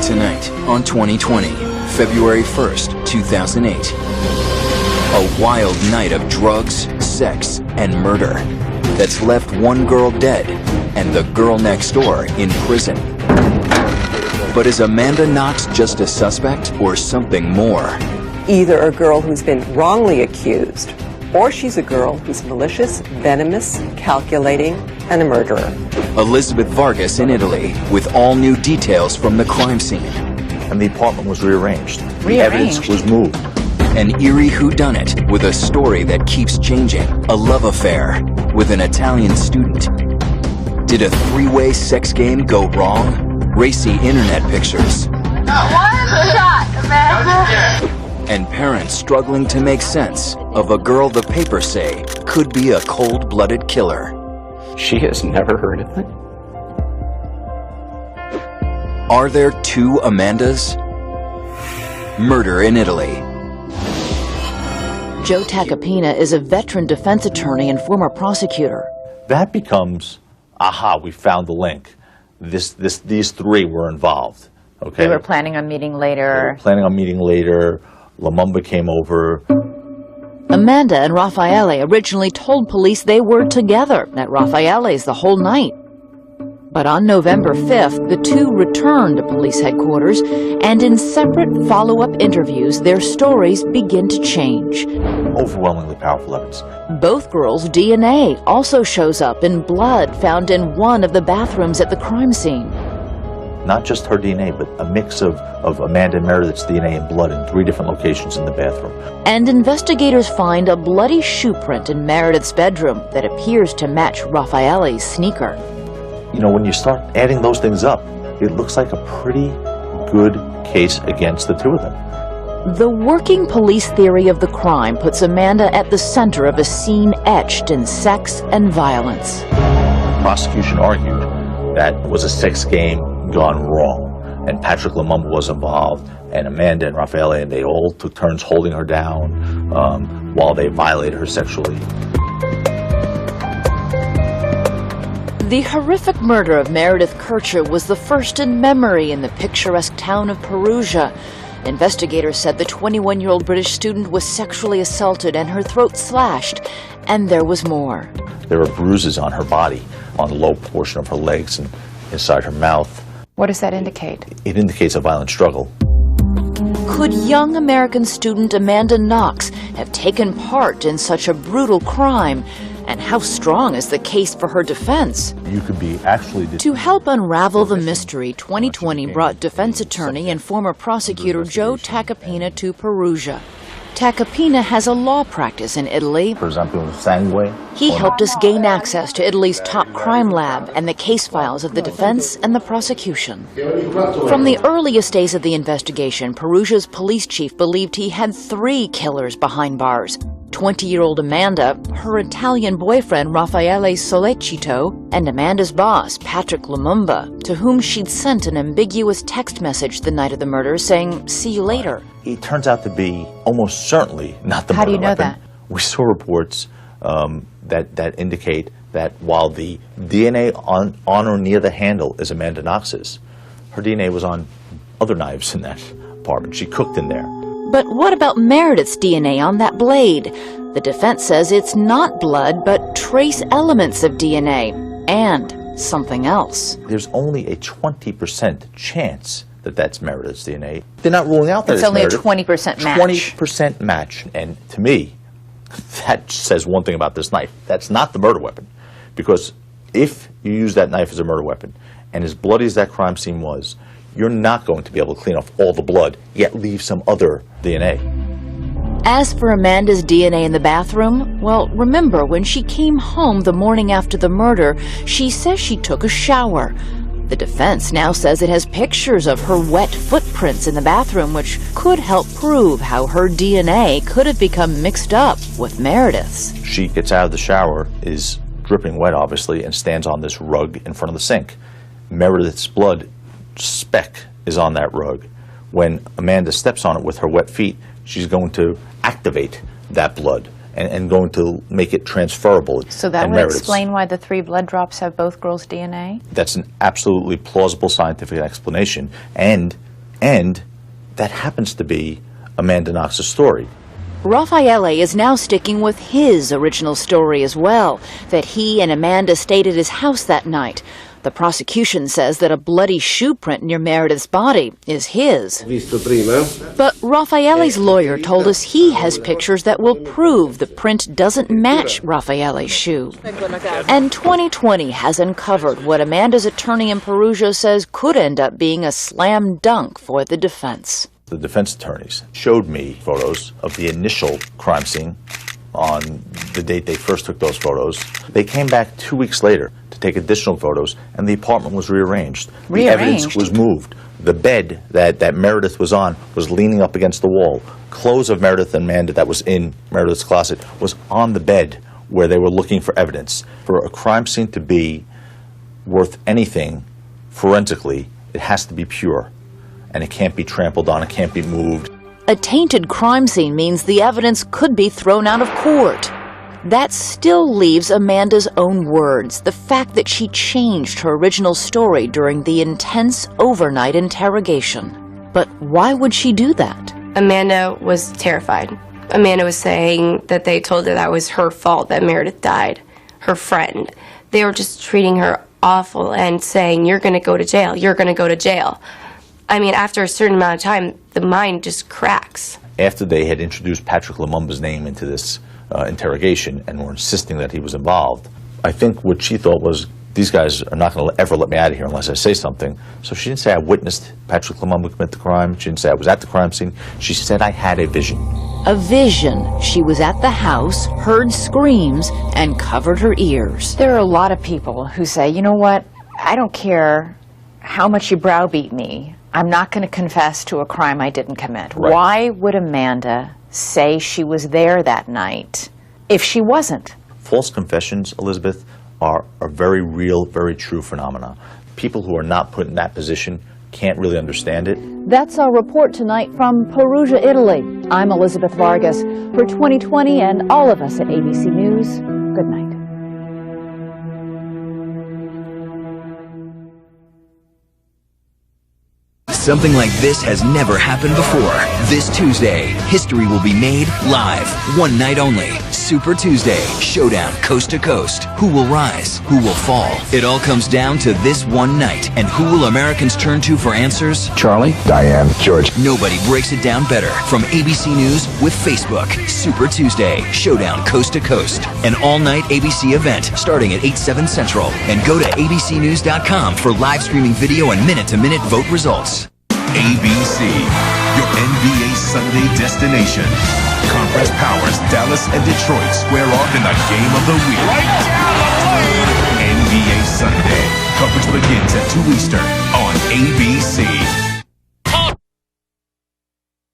Tonight on 2020, February 1st, 2008. A wild night of drugs, sex, and murder that's left one girl dead and the girl next door in prison. But is Amanda Knox just a suspect or something more? Either a girl who's been wrongly accused, or she's a girl who's malicious, venomous, calculating, and a murderer. Elizabeth Vargas in Italy with all new details from the crime scene. And the apartment was rearranged. The evidence was moved. An eerie whodunit with a story that keeps changing. A love affair with an Italian student. Did a three-way sex game go wrong? Racy internet pictures. One shot, Amanda. And parents struggling to make sense of a girl the papers say could be a cold-blooded killer. She has never heard of it. Are there two Amandas? Murder in Italy. Joe Tacopina is a veteran defense attorney and former prosecutor. That becomes, aha, we found the link. These three were involved. Okay. They were planning on meeting later. Lumumba came over. Amanda and Raffaele originally told police they were together at Raffaele's the whole night. But on November 5th, the two returned to police headquarters, and in separate follow-up interviews, their stories begin to change. Overwhelmingly powerful evidence. Both girls' DNA also shows up in blood found in one of the bathrooms at the crime scene. Not just her DNA, but a mix of Amanda and Meredith's DNA and blood in 3 different locations in the bathroom. And investigators find a bloody shoe print in Meredith's bedroom that appears to match Raffaele's sneaker. You know, when you start adding those things up, it looks like a pretty good case against the two of them. The working police theory of the crime puts Amanda at the center of a scene etched in sex and violence. The prosecution argued that was a sex game gone wrong, and Patrick Lumumba was involved, and Amanda and Raffaele, and they all took turns holding her down while they violated her sexually. The horrific murder of Meredith Kircher was the first in memory in the picturesque town of Perugia. Investigators said the 21-year-old British student was sexually assaulted and her throat slashed, and there was more. There were bruises on her body, on the low portion of her legs and inside her mouth. What does that indicate? It indicates a violent struggle. Could young American student Amanda Knox have taken part in such a brutal crime? And how strong is the case for her defense? You could be actually... To help unravel the mystery, 2020 brought defense attorney and former prosecutor Joe Tacopina to Perugia. Tacopina has a law practice in Italy. For example, sangue. He helped us gain access to Italy's top crime lab and the case files of the defense and the prosecution. From the earliest days of the investigation, Perugia's police chief believed he had 3 killers behind bars. 20-year-old Amanda, her Italian boyfriend Raffaele Sollecito, and Amanda's boss, Patrick Lumumba, to whom she'd sent an ambiguous text message the night of the murder saying, "See you later." It turns out to be almost certainly not the murder weapon. How do you know that? We saw reports that indicate that while the DNA on or near the handle is Amanda Knox's, her DNA was on other knives in that apartment. She cooked in there. But what about Meredith's DNA on that blade? The defense says it's not blood, but trace elements of DNA and something else. There's only a 20% chance that that's Meredith's DNA. They're not ruling out that it's only Meredith. a 20% match. 20% match. And to me, that says one thing about this knife. That's not the murder weapon. Because if you use that knife as a murder weapon, and as bloody as that crime scene was, you're not going to be able to clean off all the blood, yet leave some other DNA. As for Amanda's DNA in the bathroom, well, remember when she came home the morning after the murder, she says she took a shower. The defense now says it has pictures of her wet footprints in the bathroom, which could help prove how her DNA could have become mixed up with Meredith's. She gets out of the shower, is dripping wet obviously, and stands on this rug in front of the sink. Meredith's blood speck is on that rug. When Amanda steps on it with her wet feet, she's going to activate that blood and going to make it transferable. So that would explain why the 3 blood drops have both girls' DNA? That's an absolutely plausible scientific explanation, and And that happens to be Amanda Knox's story. Raffaele is now sticking with his original story as well, that he and Amanda stayed at his house that night. The prosecution says that a bloody shoe print near Meredith's body is his. But Raffaele's lawyer told us he has pictures that will prove the print doesn't match Raffaele's shoe. And 2020 has uncovered what Amanda's attorney in Perugia says could end up being a slam dunk for the defense. The defense attorneys showed me photos of the initial crime scene on the date they first took those photos. They came back 2 weeks later to take additional photos, and the apartment was rearranged. The evidence was moved. The bed that Meredith was on was leaning up against the wall. Clothes of Meredith and Amanda that was in Meredith's closet was on the bed where they were looking for evidence. For a crime scene to be worth anything forensically, it has to be pure. And it can't be trampled on, it can't be moved. A tainted crime scene means the evidence could be thrown out of court. That still leaves Amanda's own words, the fact that she changed her original story during the intense overnight interrogation. But why would she do that? Amanda was terrified. Amanda was saying that they told her that was her fault that Meredith died, her friend. They were just treating her awful and saying, "You're going to go to jail, you're going to go to jail." I mean, after a certain amount of time, the mind just cracks. After they had introduced Patrick Lumumba's name into this interrogation and were insisting that he was involved, I think what she thought was, these guys are not going to ever let me out of here unless I say something. So she didn't say I witnessed Patrick Lumumba commit the crime. She didn't say I was at the crime scene. She said I had a vision. A vision. She was at the house, heard screams, and covered her ears. There are a lot of people who say, you know what, I don't care how much you browbeat me. I'm not going to confess to a crime I didn't commit. Right. Why would Amanda say she was there that night if she wasn't? False confessions, Elizabeth, are a very real, very true phenomena. People who are not put in that position can't really understand it. That's our report tonight from Perugia, Italy. I'm Elizabeth Vargas. For 2020 and all of us at ABC News, good night. Something like this has never happened before. This Tuesday, history will be made live. One night only. Super Tuesday. Showdown coast to coast. Who will rise? Who will fall? It all comes down to this one night. And who will Americans turn to for answers? Charlie, Diane, George. Nobody breaks it down better. From ABC News with Facebook. Super Tuesday. Showdown coast to coast. An all-night ABC event starting at 8/7 Central. And go to abcnews.com for live streaming video and minute-to-minute vote results. ABC, your NBA Sunday destination. Conference powers Dallas and Detroit square off in the game of the week. Right down the lane. NBA Sunday. Coverage begins at 2 Eastern on ABC.